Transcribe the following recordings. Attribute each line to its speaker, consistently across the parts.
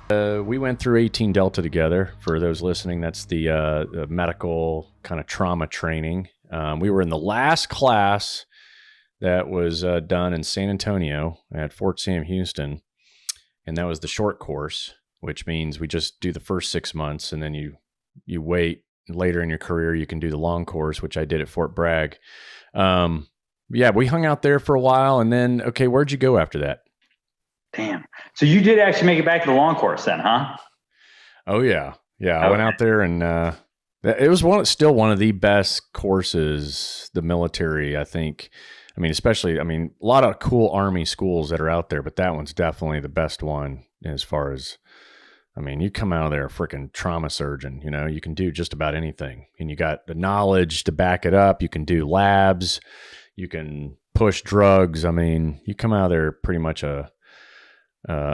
Speaker 1: We went through 18 Delta together. For those listening, that's the medical kind of trauma training. We were in the last class that was done in San Antonio at Fort Sam Houston, and that was the short course, which means we just do the first 6 months, and then you wait. Later in your career, you can do the long course, which I did at Fort Bragg. Yeah, we hung out there for a while, and then, okay, where'd you go after that?
Speaker 2: Damn. So you did actually make it back to the long course then, huh?
Speaker 1: Oh yeah, yeah. I went out there, and it was still one of the best courses the military, I think. I mean, especially, a lot of cool Army schools that are out there, but that one's definitely the best one as far as, you come out of there a freaking trauma surgeon. You can do just about anything, and you got the knowledge to back it up. You can do labs, you can push drugs. You come out of there pretty much a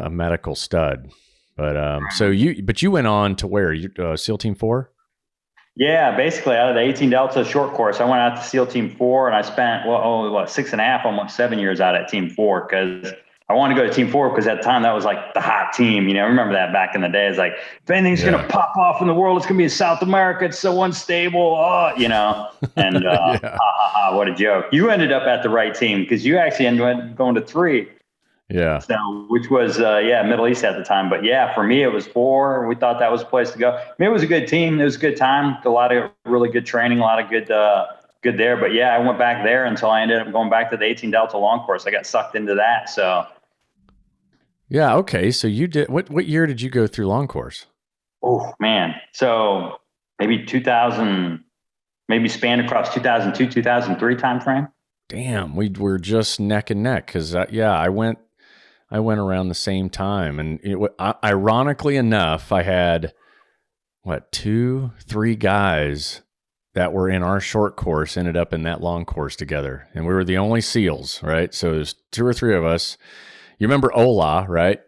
Speaker 1: medical stud. But you went on to where? SEAL Team 4?
Speaker 2: Yeah, basically out of the 18 Delta short course, I went out to SEAL Team 4, and I spent 6.5, almost 7 years out at Team 4, because I wanted to go to Team 4 because at the time that was like the hot team. I remember that back in the day. It's like, if anything's going to pop off in the world, it's going to be in South America. It's so unstable, and what a joke. You ended up at the right team because you actually ended up going to 3.
Speaker 1: Yeah.
Speaker 2: So, which was, Middle East at the time. But yeah, for me, it was 4. We thought that was a place to go. It was a good team. It was a good time. A lot of really good training, a lot of good there. But yeah, I went back there until I ended up going back to the 18 Delta long course. I got sucked into that. So.
Speaker 1: Yeah. Okay. So you did, what year did you go through long course?
Speaker 2: Oh man. So maybe 2000, maybe spanned across 2002, 2003 timeframe.
Speaker 1: Damn. We were just neck and neck. Cause I went around the same time, and ironically enough, I had 2-3 guys that were in our short course ended up in that long course together, and we were the only SEALs, right? So there's 2 or 3 of us. You remember Ola, right?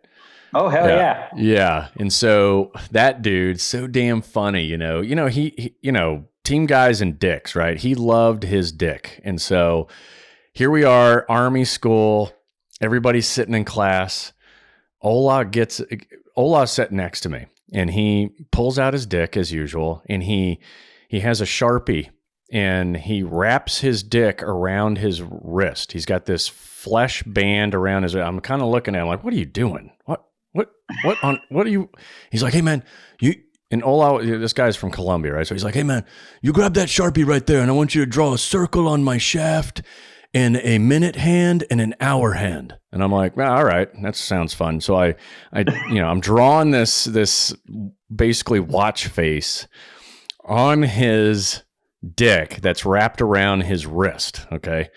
Speaker 2: Oh hell yeah.
Speaker 1: Yeah. And so that dude, so damn funny, he team guys and dicks, right? He loved his dick. And so here we are, Army school. Everybody's sitting in class. Ola's sitting next to me, and he pulls out his dick as usual, and he has a Sharpie, and he wraps his dick around his wrist. He's got this flesh band around his. I'm kind of looking at him like, "What are you doing? What are you?" He's like, "Hey man, and Ola, this guy's from Colombia, right? So he's like, "Hey man, you grab that Sharpie right there, and I want you to draw a circle on my shaft, and a minute hand and an hour hand." And I'm like, well, all right, that sounds fun. So I'm drawing this basically watch face on his dick that's wrapped around his wrist. Okay.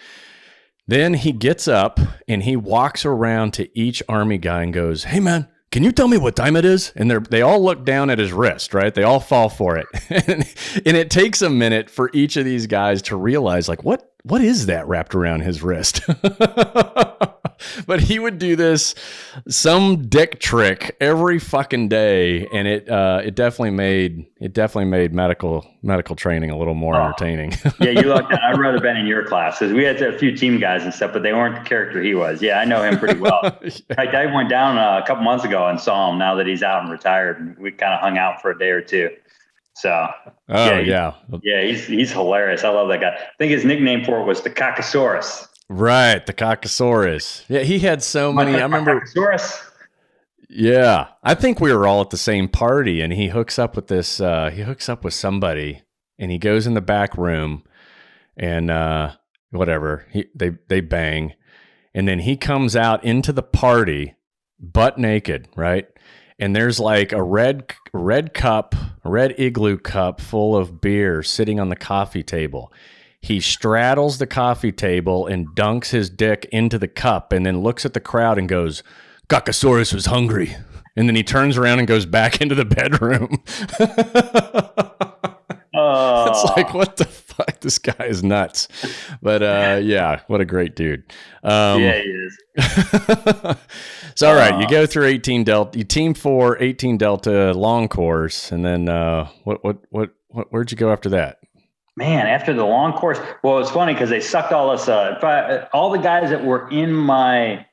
Speaker 1: Then he gets up and he walks around to each Army guy and goes, "Hey man, can you tell me what time it is?" And they all look down at his wrist, right? They all fall for it. And it takes a minute for each of these guys to realize, like, what is that wrapped around his wrist? But he would do some dick trick every fucking day, and it definitely made medical training a little more entertaining.
Speaker 2: Yeah, you lucked out. I'd rather been in your class because we had a few team guys and stuff, but they weren't the character he was. Yeah, I know him pretty well. In fact, I went down a couple months ago and saw him now that he's out and retired, and we kind of hung out for a day or two. So, he's hilarious. I love that guy. I think his nickname for it was the Cockosaurus.
Speaker 1: Right, the Cockosaurus. Yeah, he had so many. I remember.
Speaker 2: Cockosaurus.
Speaker 1: Yeah, I think we were all at the same party, and he hooks up with this. He hooks up with somebody, and he goes in the back room, and whatever. They bang, and then he comes out into the party, butt naked, right? And there's like a red igloo cup full of beer sitting on the coffee table. He straddles the coffee table and dunks his dick into the cup, and then looks at the crowd and goes, "Cockosaurus was hungry." And then he turns around and goes back into the bedroom. It's like, what the fuck? This guy is nuts. But yeah, what a great dude.
Speaker 2: Yeah, he is.
Speaker 1: So, all right, you go through 18 Delta, you Team 4, 18 Delta, long course, and then where'd you go after that?
Speaker 2: Man, after the long course, well, it's funny because they sucked all us. All the guys that were in my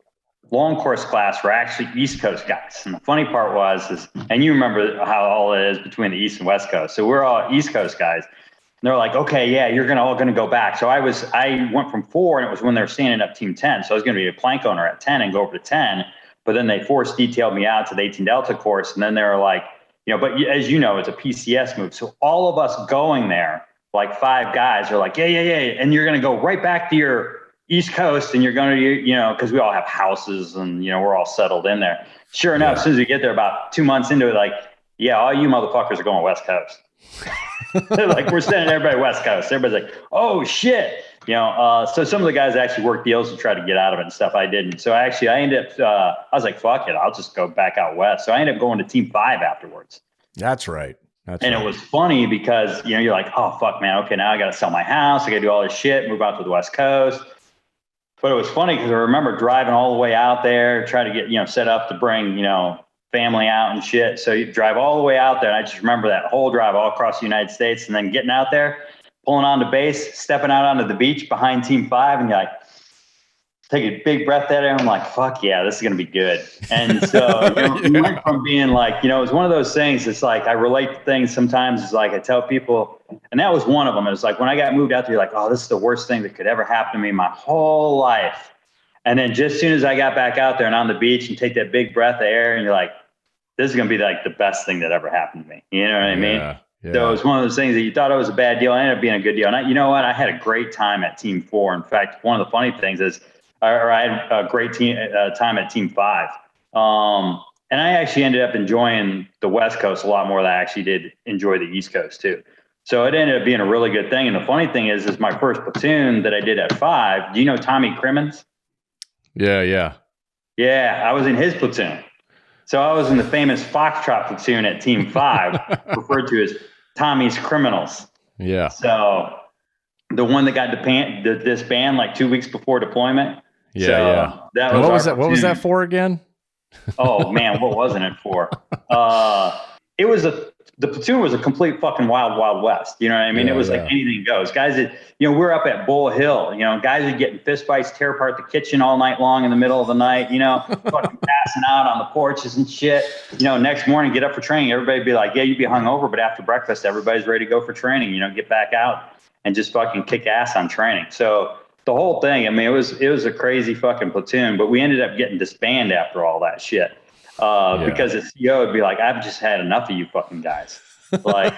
Speaker 2: long course class were actually East Coast guys. And the funny part was, and you remember how all it is between the East and West Coast. So we're all East Coast guys. And they're like, okay, yeah, you're all going to go back. So I went from 4, and it was when they were standing up team 10. So I was going to be a plank owner at 10 and go over to 10. But then they force detailed me out to the 18 Delta course. And then they were like, but as you know, it's a PCS move. So all of us going there, like 5 guys are like, yeah. And you're going to go right back to your East Coast, and you're going to, because we all have houses and, we're all settled in there. Sure enough, as soon as we get there about 2 months into it, like, yeah, all you motherfuckers are going West Coast. Like, we're sending everybody West Coast. Everybody's like, oh shit. So some of the guys actually worked deals to try to get out of it and stuff. I didn't. So I ended up, I was like, fuck it, I'll just go back out West. So I ended up going to team 5 afterwards.
Speaker 1: That's right.
Speaker 2: It was funny because, you're like, oh fuck, man. Okay. Now I got to sell my house. I got to do all this shit, move out to the West Coast. But it was funny because I remember driving all the way out there, try to get, set up to bring, family out and shit. So you drive all the way out there. And I just remember that whole drive all across the United States, and then getting out there, pulling onto base, stepping out onto the beach behind team 5. And you're like, take a big breath at it. I'm like, fuck yeah, this is going to be good. And so we went from being like, it was one of those things. It's like, I relate to things sometimes. It's like, I tell people, and that was one of them. It was like, when I got moved out there, you're like, oh, this is the worst thing that could ever happen to me my whole life. And then just as soon as I got back out there and on the beach and take that big breath of air, and you're like, this is going to be like the best thing that ever happened to me. You know what I mean?
Speaker 1: Yeah.
Speaker 2: So it was one of those things that you thought it was a bad deal. It ended up being a good deal. And you know what? I had a great time at team 4. In fact, one of the funny things is, I had a great time at team 5. And I actually ended up enjoying the West Coast a lot more than I actually did enjoy the East Coast too. So it ended up being a really good thing. And the funny thing is my first platoon that I did at 5. Do you know Tommy Crimmins?
Speaker 1: Yeah.
Speaker 2: Yeah, I was in his platoon. So I was in the famous Foxtrot platoon at team 5, referred to as Tommy's Criminals.
Speaker 1: Yeah.
Speaker 2: So the one that got disbanded like 2 weeks before deployment.
Speaker 1: Yeah.
Speaker 2: That was
Speaker 1: what was that? What was that for again?
Speaker 2: Oh man, what wasn't it for? The platoon was a complete fucking wild west. You know what I mean? It was like anything goes. Guys that, we're up at Bull Hill, guys are getting fist fights, tear apart the kitchen all night long in the middle of the night, fucking passing out on the porches and shit. Next morning, get up for training. Everybody be like, yeah, you'd be hungover, but after breakfast, everybody's ready to go for training, get back out and just fucking kick ass on training. So the whole thing, I mean, it was a crazy fucking platoon, but we ended up getting disbanded after all that shit. Because the CEO would be like, I've just had enough of you fucking guys. Like,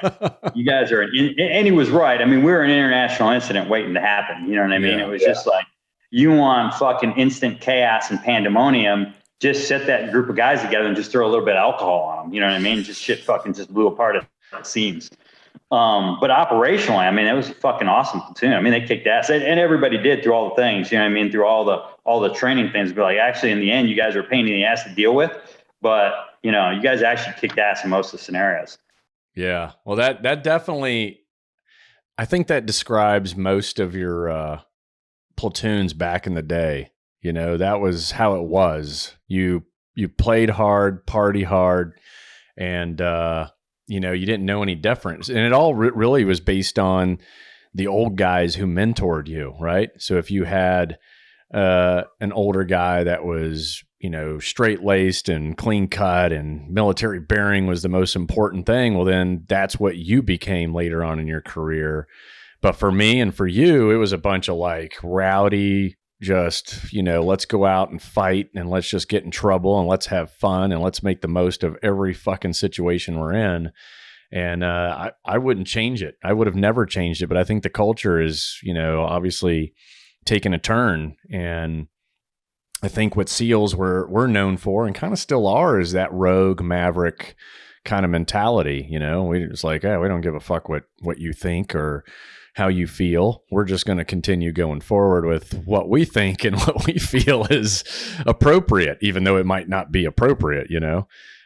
Speaker 2: you guys are, and he was right. I mean, we were an international incident waiting to happen. You know what I mean? It was just like, you want fucking instant chaos and pandemonium, just set that group of guys together and just throw a little bit of alcohol on them. You know what I mean? Just shit fucking just blew apart at the seams. But operationally, I mean, it was a fucking awesome platoon. I mean, they kicked ass, and everybody did through all the things, you know what I mean? Through all the training things, but like, actually in the end, you guys are a pain in the ass to deal with, but you guys actually kicked ass in most of the scenarios.
Speaker 1: Yeah. Well, that definitely, I think that describes most of your, platoons back in the day. That was how it was. You played hard, party hard, and, you didn't know any difference. And it all really was based on the old guys who mentored you, right? So if you had an older guy that was, straight-laced and clean-cut and military bearing was the most important thing, well, then that's what you became later on in your career. But for me and for you, it was a bunch of like rowdy, just, let's go out and fight and let's just get in trouble and let's have fun and let's make the most of every fucking situation we're in. And I wouldn't change it. I would have never changed it. But I think the culture is, obviously taking a turn. And I think what SEALs were known for and kind of still are is that rogue maverick kind of mentality. We just like, we don't give a fuck what you think or how you feel. We're just going to continue going forward with what we think and what we feel is appropriate, even though it might not be appropriate,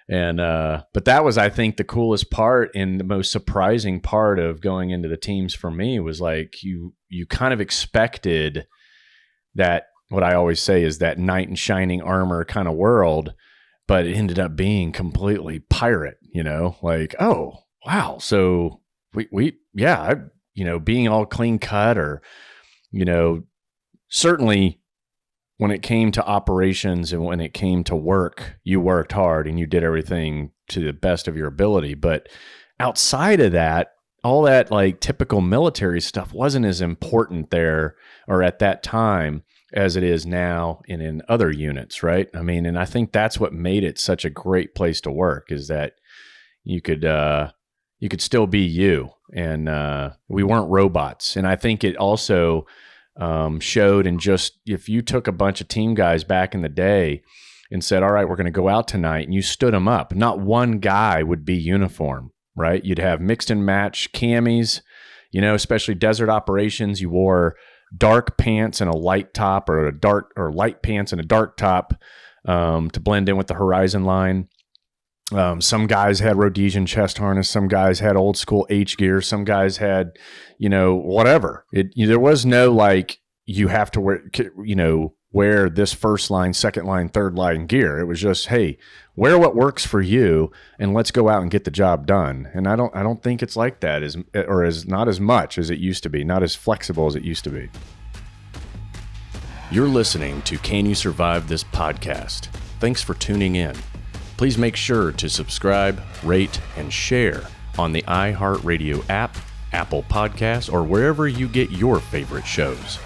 Speaker 1: And, but that was, I think, the coolest part and the most surprising part of going into the teams for me was like, you kind of expected that, what I always say is that knight in shining armor kind of world, but it ended up being completely pirate, like, oh, wow. So being all clean cut or, certainly when it came to operations and when it came to work, you worked hard and you did everything to the best of your ability. But outside of that, all that like typical military stuff wasn't as important there or at that time as it is now and in other units, right? I mean, and I think that's what made it such a great place to work, is that you could still be you, and we weren't robots. And I think it also showed in just, if you took a bunch of team guys back in the day and said, all right, we're going to go out tonight, and you stood them up, not one guy would be uniform, right? You'd have mixed and match camis, you know, especially desert operations. You wore dark pants and a light top, or light pants and a dark top to blend in with the horizon line. Some guys had Rhodesian chest harness. Some guys had old school H gear. Some guys had, you know, whatever. There was no like, you have to wear this first line, second line, third line gear. It was just, hey, wear what works for you, and let's go out and get the job done. And I don't think it's like that, as not as much as it used to be, not as flexible as it used to be. You're listening to Can You Survive This podcast? Thanks for tuning in. Please make sure to subscribe, rate, and share on the iHeartRadio app, Apple Podcasts, or wherever you get your favorite shows.